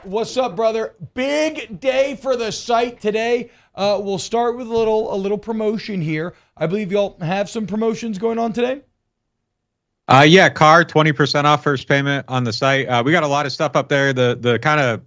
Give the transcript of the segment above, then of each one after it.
what's up, brother? Big day for the site today. We'll start with a little promotion here. I believe y'all have some promotions going on today. Yeah, Carr, 20% off first payment on the site. We got a lot of stuff up there. The kind of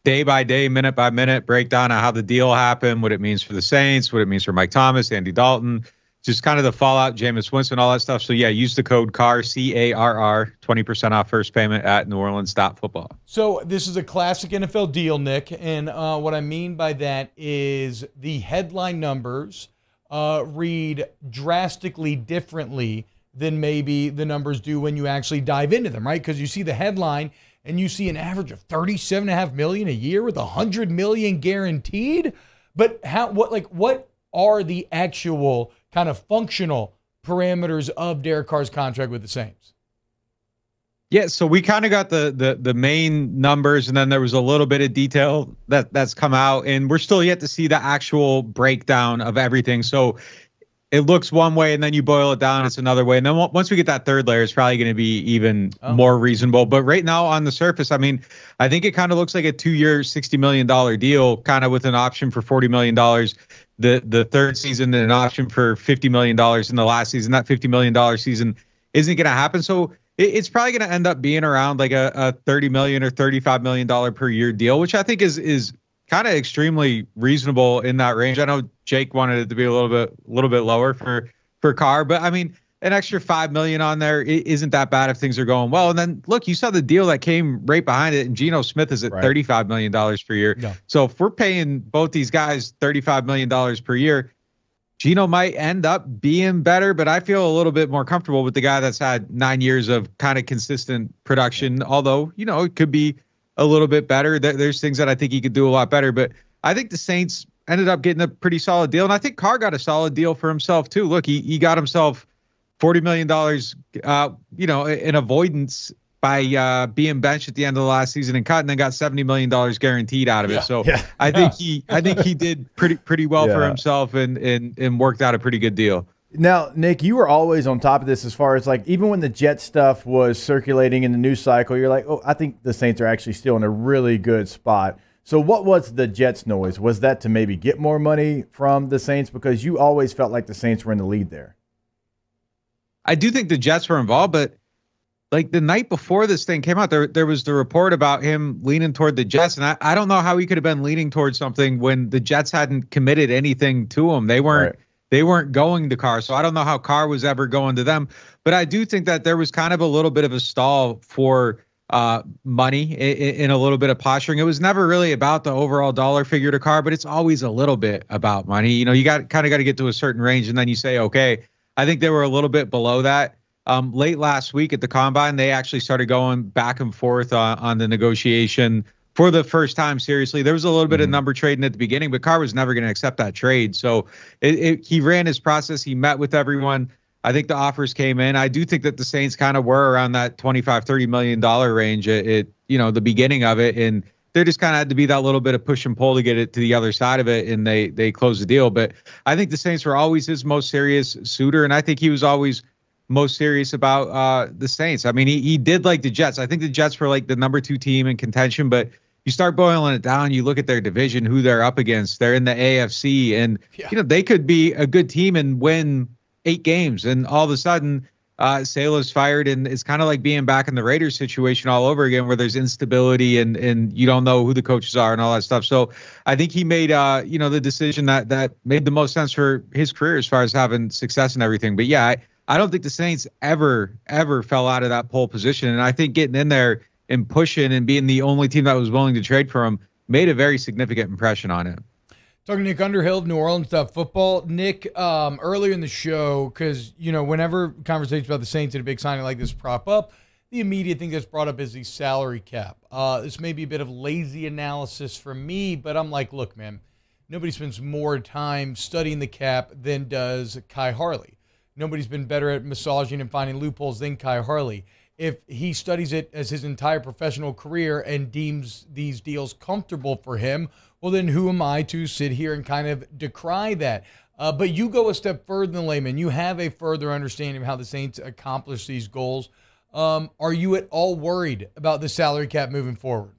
day by day, minute by minute breakdown of how the deal happened, what it means for the Saints, what it means for Mike Thomas, Andy Dalton, just kind of the fallout, Jameis Winston, all that stuff. So yeah, use the code CARR, CARR, 20% off first payment at NewOrleans.football. So this is a classic NFL deal, Nick, and what I mean by that is the headline numbers read drastically differently than maybe the numbers do when you actually dive into them, right? Because you see the headline and you see an average of $37.5 million a year with $100 million guaranteed. But what are the actual kind of functional parameters of Derek Carr's contract with the Saints? Yeah, so we kind of got the main numbers, and then there was a little bit of detail that's come out, and we're still yet to see the actual breakdown of everything. So it looks one way, and then you boil it down, it's another way. And then once we get that third layer, it's probably going to be even more reasonable. But right now on the surface, I mean, I think it kind of looks like a 2-year, $60 million deal, kind of with an option for $40 million. The third season and an option for $50 million in the last season. That $50 million season isn't going to happen. So it's probably going to end up being around like a $30 million or $35 million per year deal, which I think is kind of extremely reasonable in that range. I know Jake wanted it to be a little bit lower for Carr, but I mean, an extra $5 million on there isn't that bad if things are going well. And then look, you saw the deal that came right behind it, and Geno Smith is at $35 million per year. Yeah. So if we're paying both these guys $35 million per year, Geno might end up being better, but I feel a little bit more comfortable with the guy that's had 9 years of kind of consistent production. Although, it could be a little bit better. There's things that I think he could do a lot better, but I think the Saints ended up getting a pretty solid deal. And I think Carr got a solid deal for himself too. Look, he got himself $40 million, in avoidance by being benched at the end of the last season and cut, and then got $70 million guaranteed out of it. So I think he did pretty well for himself and worked out a pretty good deal. Now, Nick, you were always on top of this as far as like even when the Jet stuff was circulating in the news cycle, you're like, I think the Saints are actually still in a really good spot. So what was the Jets noise? Was that to maybe get more money from the Saints? Because you always felt like the Saints were in the lead there. I do think the Jets were involved, but like the night before this thing came out, there was the report about him leaning toward the Jets. And I don't know how he could have been leaning towards something when the Jets hadn't committed anything to him. They weren't. Right. They weren't going to Carr, so I don't know how Carr was ever going to them. But I do think that there was kind of a little bit of a stall for money in a little bit of posturing. It was never really about the overall dollar figure to Carr, but it's always a little bit about money. You got to get to a certain range, and then you say, okay. I think they were a little bit below that. Late last week at the Combine, they actually started going back and forth on the negotiation for the first time. Seriously, there was a little bit of number trading at the beginning, but Carr was never going to accept that trade. So he ran his process. He met with everyone. I think the offers came in. I do think that the Saints kind of were around that $25-30 million range at the beginning of it. And there just kind of had to be that little bit of push and pull to get it to the other side of it. And they closed the deal. But I think the Saints were always his most serious suitor. And I think he was always most serious about the Saints. I mean, he did like the Jets. I think the Jets were like the number 2 team in contention, but you start boiling it down, you look at their division, who they're up against. They're in the AFC, and they could be a good team and win 8 games. And all of a sudden, Saleh's fired, and it's kind of like being back in the Raiders situation all over again, where there's instability and you don't know who the coaches are and all that stuff. So I think he made the decision that made the most sense for his career as far as having success and everything. But yeah, I don't think the Saints ever fell out of that pole position. And I think getting in there and pushing and being the only team that was willing to trade for him made a very significant impression on him. Talking to Nick Underhill of NewOrleans.football. Nick, earlier in the show, because, whenever conversations about the Saints and a big signing like this prop up, the immediate thing that's brought up is the salary cap. This may be a bit of lazy analysis from me, but I'm like, look, man, nobody spends more time studying the cap than does Kai Harley. Nobody's been better at massaging and finding loopholes than Kai Harley. If he studies it as his entire professional career and deems these deals comfortable for him, well, then who am I to sit here and kind of decry that? But you go a step further than layman. You have a further understanding of how the Saints accomplish these goals. Are you at all worried about the salary cap moving forward?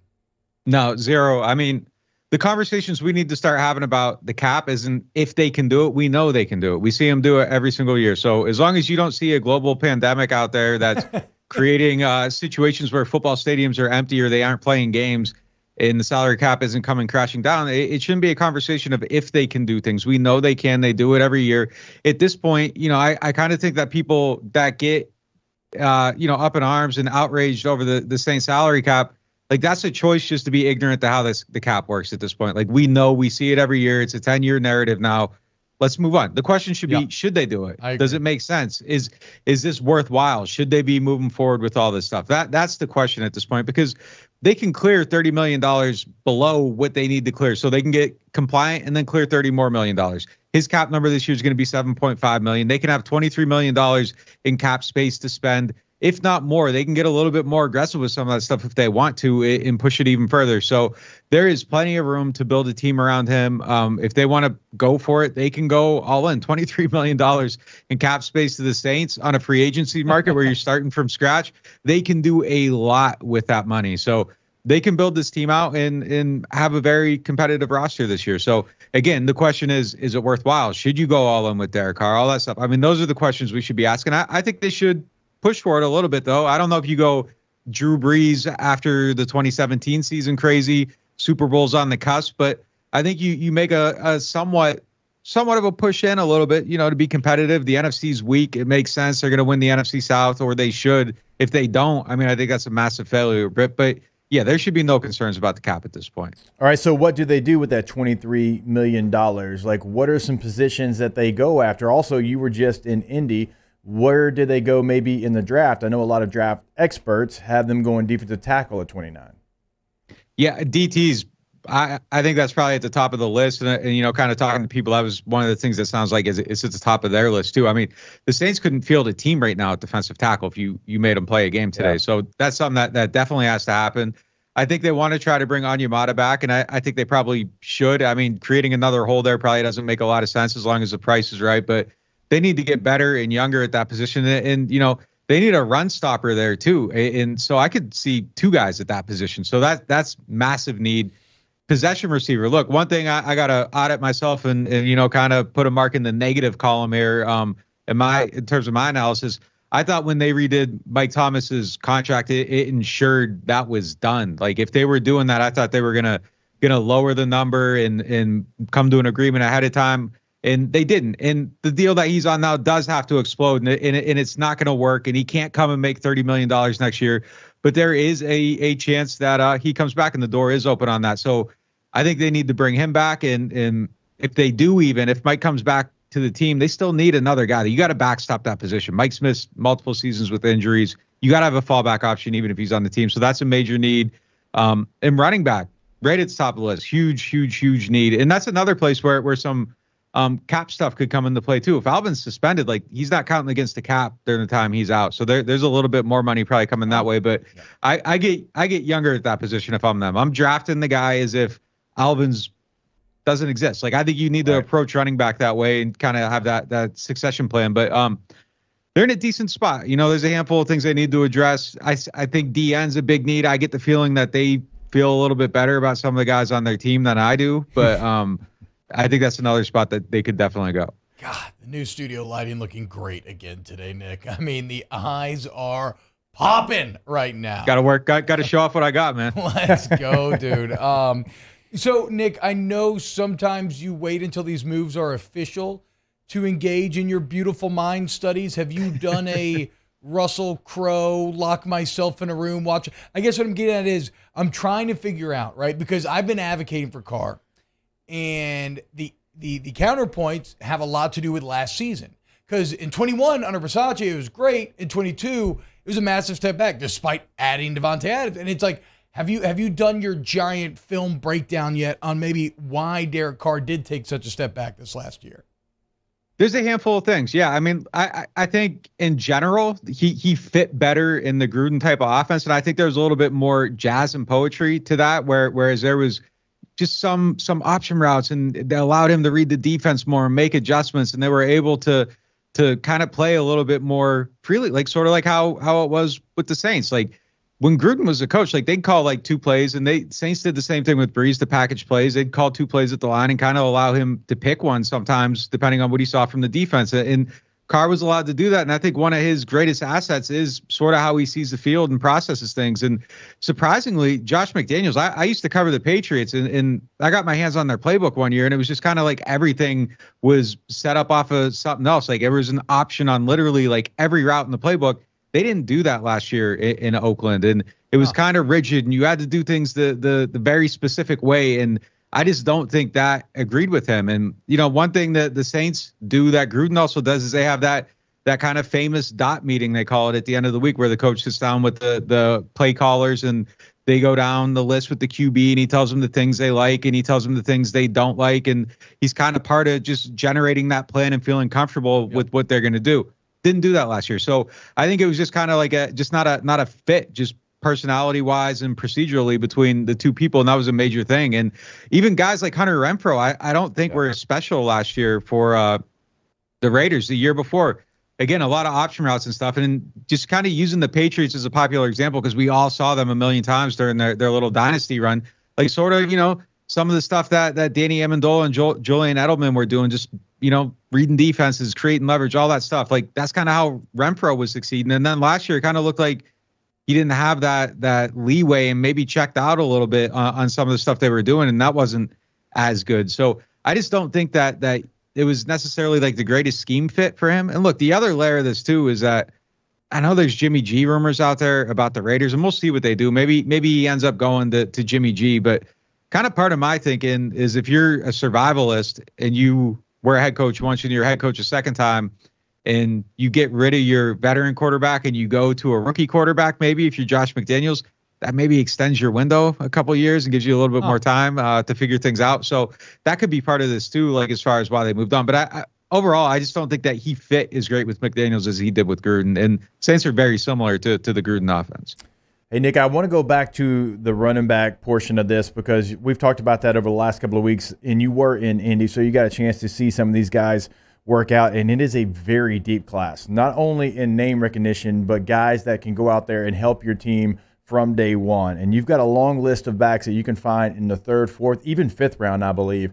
No, zero. I mean, the conversations we need to start having about the cap isn't if they can do it. We know they can do it. We see them do it every single year. So as long as you don't see a global pandemic out there that's creating situations where football stadiums are empty or they aren't playing games and the salary cap isn't coming crashing down, it shouldn't be a conversation of if they can do things. We know they can. They do it every year. At this point, I kind of think that people that get, up in arms and outraged over the Saints salary cap, like that's a choice just to be ignorant to how the cap works at this point. Like we know, we see it every year. It's a 10-year narrative now. Let's move on. The question should be, should they do it? Does it make sense? Is this worthwhile? Should they be moving forward with all this stuff? That's the question at this point, because they can clear $30 million below what they need to clear. So they can get compliant and then clear $30 more million. His cap number this year is going to be $7.5 million. They can have $23 million in cap space to spend. If not more, they can get a little bit more aggressive with some of that stuff if they want to and push it even further. So there is plenty of room to build a team around him. If they want to go for it, they can go all in. $23 million in cap space to the Saints on a free agency market where you're starting from scratch. They can do a lot with that money. So they can build this team out and have a very competitive roster this year. So again, the question is it worthwhile? Should you go all in with Derek Carr? All that stuff. I mean, those are the questions we should be asking. I think they should push for it a little bit, though. I don't know if you go Drew Brees after the 2017 season crazy, Super Bowl's on the cusp, but I think you make a somewhat of a push in a little bit, to be competitive. The NFC's weak. It makes sense. They're going to win the NFC South, or they should. If they don't, I mean, I think that's a massive failure. But yeah, there should be no concerns about the cap at this point. All right, so what do they do with that $23 million? Like, what are some positions that they go after? Also, you were just in Indy. Where did they go maybe in the draft? I know a lot of draft experts have them going defensive tackle at 29. Yeah, DT's, I think that's probably at the top of the list. And kind of talking to people, that was one of the things that sounds like it's at the top of their list too. I mean, the Saints couldn't field a team right now at defensive tackle if you made them play a game today. Yeah. So that's something that definitely has to happen. I think they want to try to bring Onyemata back, and I think they probably should. I mean, creating another hole there probably doesn't make a lot of sense as long as the price is right, but they need to get better and younger at that position. And they need a run stopper there too. And so I could see two guys at that position. So that's massive need. Possession receiver. Look, one thing I got to audit myself and kind of put a mark in the negative column here in terms of my analysis. I thought when they redid Mike Thomas's contract, it ensured that was done. Like if they were doing that, I thought they were gonna lower the number and come to an agreement ahead of time. And they didn't. And the deal that he's on now does have to explode, and it's not going to work. And he can't come and make $30 million next year. But there is a chance that he comes back and the door is open on that. So I think they need to bring him back. And if they do, even if Mike comes back to the team, they still need another guy. You got to backstop that position. Mike's missed multiple seasons with injuries. You got to have a fallback option, even if he's on the team. So that's a major need. And running back, right at the top of the list, huge need. And that's another place where some cap stuff could come into play too. If Alvin's suspended, like he's not counting against the cap during the time he's out. So there's a little bit more money probably coming that way. But yeah. I get younger at that position if I'm them. I'm drafting the guy as if Alvin's doesn't exist. Like I think you need to approach running back that way and kind of have that succession plan. But they're in a decent spot. There's a handful of things they need to address. I think DN's a big need. I get the feeling that they feel a little bit better about some of the guys on their team than I do. But I think that's another spot that they could definitely go. God, the new studio lighting looking great again today, Nick. I mean, the eyes are popping right now. Got to work. Got to show off what I got, man. Let's go, dude. So, Nick, I know sometimes you wait until these moves are official to engage in your beautiful mind studies. Have you done a Russell Crowe, lock myself in a room, watch? I guess what I'm getting at is I'm trying to figure out, right? Because I've been advocating for Carr. And the counterpoints have a lot to do with last season. Because in 21, under Versace, it was great. In 22, it was a massive step back, despite adding Devontae Adams. And it's like, have you done your giant film breakdown yet on maybe why Derek Carr did take such a step back this last year? There's a handful of things. Yeah, I mean, I think in general, he fit better in the Gruden type of offense. And I think there's a little bit more jazz and poetry to that, whereas there was just some option routes, and they allowed him to read the defense more and make adjustments, and they were able to kind of play a little bit more freely, like sort of like how it was with the Saints. Like when Gruden was the coach, like they'd call like 2 plays, and Saints did the same thing with Breeze, the package plays. They'd call 2 plays at the line and kind of allow him to pick one sometimes, depending on what he saw from the defense. And Carr was allowed to do that. And I think one of his greatest assets is sort of how he sees the field and processes things. And surprisingly, Josh McDaniels, I used to cover the Patriots, and I got my hands on their playbook one year, and it was just kind of like everything was set up off of something else. Like there was an option on literally like every route in the playbook. They didn't do that last year in Oakland, and it was kind of rigid, and you had to do things the very specific way. And I just don't think that agreed with him. And, you know, one thing that the Saints do that Gruden also does is they have that kind of famous dot meeting, they call it, at the end of the week, where the coach sits down with the play callers and they go down the list with the QB, and he tells them the things they like and he tells them the things they don't like. And he's kind of part of just generating that plan and feeling comfortable with what they're going to do. Didn't do that last year. So I think it was just kind of like not a fit, just personality wise and procedurally between the two people. And that was a major thing. And even guys like Hunter Renfrow, I don't think were special last year for the Raiders. The year before, again, a lot of option routes and stuff, and just kind of using the Patriots as a popular example, because we all saw them a million times during their little dynasty run, like sort of, you know, some of the stuff that Danny Amendola and Julian Edelman were doing, just, you know, reading defenses, creating leverage, all that stuff. Like that's kind of how Renfrow was succeeding. And then last year it kind of looked like he didn't have that leeway and maybe checked out a little bit on some of the stuff they were doing, and that wasn't as good. So I just don't think that it was necessarily like the greatest scheme fit for him. And look, the other layer of this too is that I know there's Jimmy G rumors out there about the Raiders, and we'll see what they do. Maybe he ends up going to Jimmy G, but kind of part of my thinking is if you're a survivalist and you were a head coach once and you're a head coach a second time, and you get rid of your veteran quarterback and you go to a rookie quarterback, maybe if you're Josh McDaniels, that maybe extends your window a couple of years and gives you a little bit more time to figure things out. So that could be part of this too, like as far as why they moved on. But overall, I just don't think that he fit as great with McDaniels as he did with Gruden. And Saints are very similar to the Gruden offense. Hey, Nick, I want to go back to the running back portion of this, because we've talked about that over the last couple of weeks, and you were in Indy, so you got a chance to see some of these guys work out, and it is a very deep class, not only in name recognition, but guys that can go out there and help your team from day one. And you've got a long list of backs that you can find in the 3rd, 4th, even 5th round, I believe.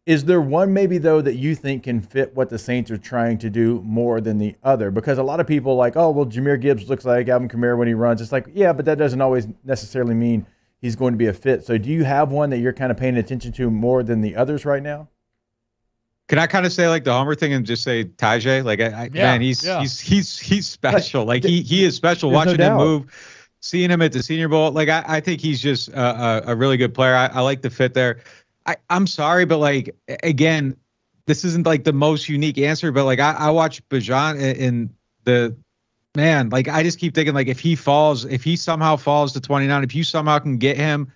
Is there one maybe, though, that you think can fit what the Saints are trying to do more than the other? Because a lot of people like, oh, well, Jahmyr Gibbs looks like Alvin Kamara when he runs. It's like, yeah, but that doesn't always necessarily mean he's going to be a fit. So do you have one that you're kind of paying attention to more than the others right now? Can I kind of say like the Homer thing and just say Tajay? Like, man, he's special. Like he is special. Watching him move, seeing him at the Senior Bowl. Like I think he's just a really good player. I like the fit there. I'm sorry, but like, again, this isn't like the most unique answer, but like I watch Bijan in the man, like I just keep thinking like if he somehow falls to 29, if you somehow can get him,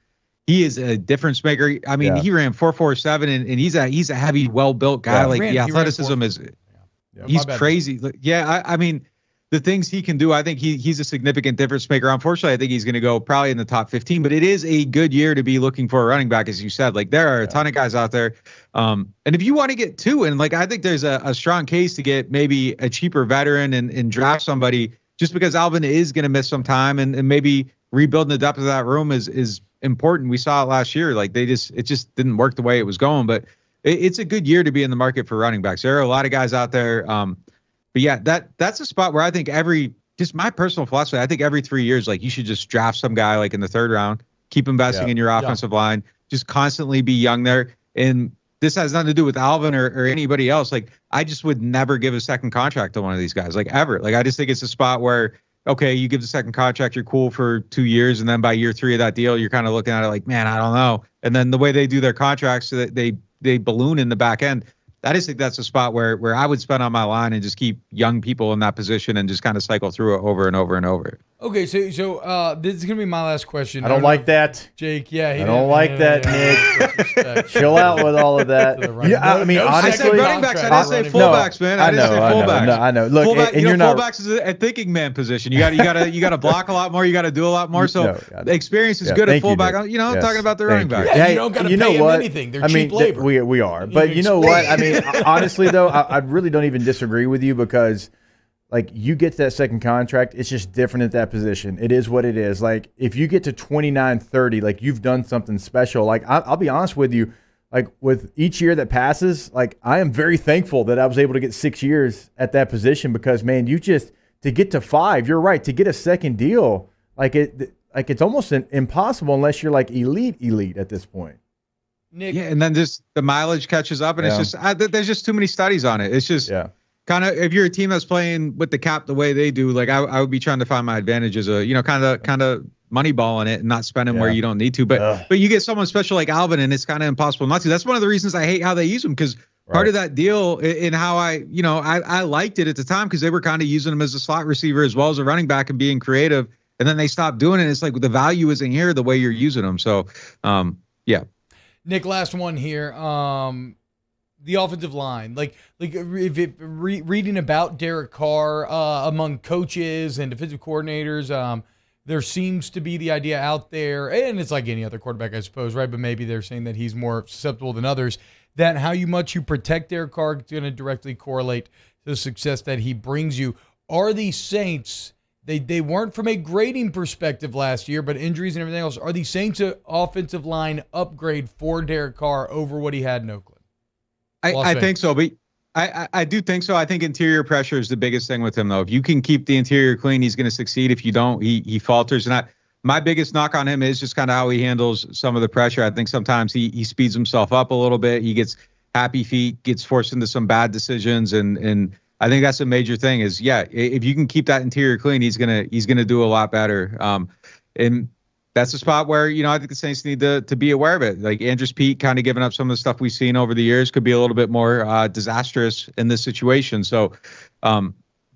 he is a difference maker. I mean, he ran 4.47 and he's a heavy, well-built guy. Like the athleticism is, he's crazy. I mean, the things he can do, I think he's a significant difference maker. Unfortunately, I think he's going to go probably in the top 15, but it is a good year to be looking for a running back, as you said. Like there are a ton of guys out there. And if you want to get 2, and like I think there's a strong case to get maybe a cheaper veteran and draft somebody, just because Alvin is going to miss some time, and maybe rebuilding the depth of that room is important. We saw it last year. Like it just didn't work the way it was going, but it's a good year to be in the market for running backs. There are a lot of guys out there. But yeah, that's a spot where I think just my personal philosophy, I think every 3 years, like you should just draft some guy like in the 3rd round, keep investing in your offensive line, just constantly be young there. And this has nothing to do with Alvin or anybody else. Like I just would never give a second contract to one of these guys, like ever. Like I just think it's a spot where, okay, you give the second contract, you're cool for 2 years. And then by year 3 of that deal, you're kind of looking at it like, man, I don't know. And then the way they do their contracts, so that they balloon in the back end. I just think that's a spot where I would spend on my line and just keep young people in that position and just kind of cycle through it over and over and over. Okay, so this is gonna be my last question. I don't like that, Jake. Yeah, I don't like that, Nick. Chill out with all of that. I mean, honestly, I said running backs. I didn't say fullbacks, man. I didn't say fullbacks. I know. Look, fullback, and you're not. Fullbacks is a thinking man position. You got to block a lot more. You got to do a lot more. So the experience is good at fullback. I'm talking about the running back. Yeah, you don't got to pay them anything. They're cheap labor. We are, but you know what? I mean, honestly though, I really don't even disagree with you, because like you get to that second contract, it's just different at that position. It is what it is. Like if you get to 29, 30, like you've done something special. Like I'll be honest with you, like with each year that passes, like I am very thankful that I was able to get 6 years at that position because man, to get to 5, you're right, to get a second deal, like it's almost impossible unless you're like elite at this point. Nick. Yeah, and then just the mileage catches up, and it's just there's just too many studies on it. It's just kind of if you're a team that's playing with the cap the way they do, like I would be trying to find my advantage as a kind of money ball in it and not spending where you don't need to. But you get someone special like Alvin, and it's kind of impossible not to. That's one of the reasons I hate how they use him because part of that deal in how I liked it at the time because they were kind of using him as a slot receiver as well as a running back and being creative, and then they stopped doing it. It's like the value isn't here the way you're using them. So yeah. Nick, last one here. The offensive line, reading about Derek Carr among coaches and defensive coordinators, there seems to be the idea out there, and it's like any other quarterback, I suppose, right? But maybe they're saying that he's more susceptible than others, that how much you protect Derek Carr is going to directly correlate to the success that he brings you. Are the Saints... They weren't from a grading perspective last year, but injuries and everything else. Are the Saints an offensive line upgrade for Derek Carr over what he had in Oakland? I think so, but I do think so. I think interior pressure is the biggest thing with him, though. If you can keep the interior clean, he's going to succeed. If you don't, he falters. And my biggest knock on him is just kind of how he handles some of the pressure. I think sometimes he speeds himself up a little bit. He gets happy feet, gets forced into some bad decisions, and I think that's a major thing is, if you can keep that interior clean, he's gonna do a lot better. And that's a spot where, I think the Saints need to be aware of it. Like Andrews Pete kind of giving up some of the stuff we've seen over the years could be a little bit more disastrous in this situation. So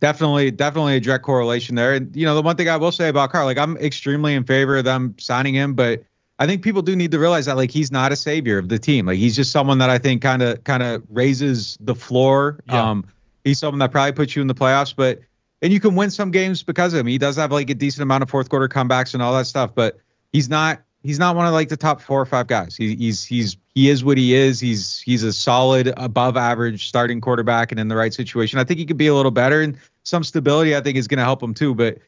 definitely a direct correlation there. And, the one thing I will say about Carr, like I'm extremely in favor of them signing him, but I think people do need to realize that like he's not a savior of the team. Like he's just someone that I think kind of raises the floor. Yeah. He's someone that probably puts you in the playoffs, and you can win some games because of him. He does have like a decent amount of fourth quarter comebacks and all that stuff, but he's not one of like the top 4 or 5 guys. He is what he is. He's a solid above average starting quarterback, and in the right situation, I think he could be a little better, and some stability I think is going to help him too. But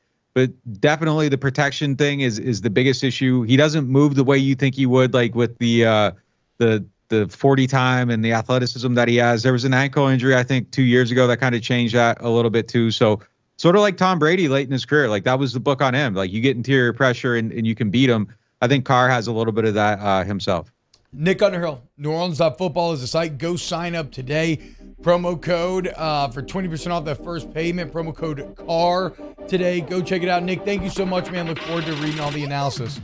definitely the protection thing is the biggest issue. He doesn't move the way you think he would, like with the 40 time and the athleticism that he has. There was an ankle injury, I think, 2 years ago that kind of changed that a little bit too. So sort of like Tom Brady late in his career, like that was the book on him. Like you get interior pressure and you can beat him. I think Carr has a little bit of that himself. Nick Underhill, NewOrleans.football is the site. Go sign up today. Promo code for 20% off that first payment. Promo code CARR today. Go check it out. Nick, thank you so much, man. Look forward to reading all the analysis.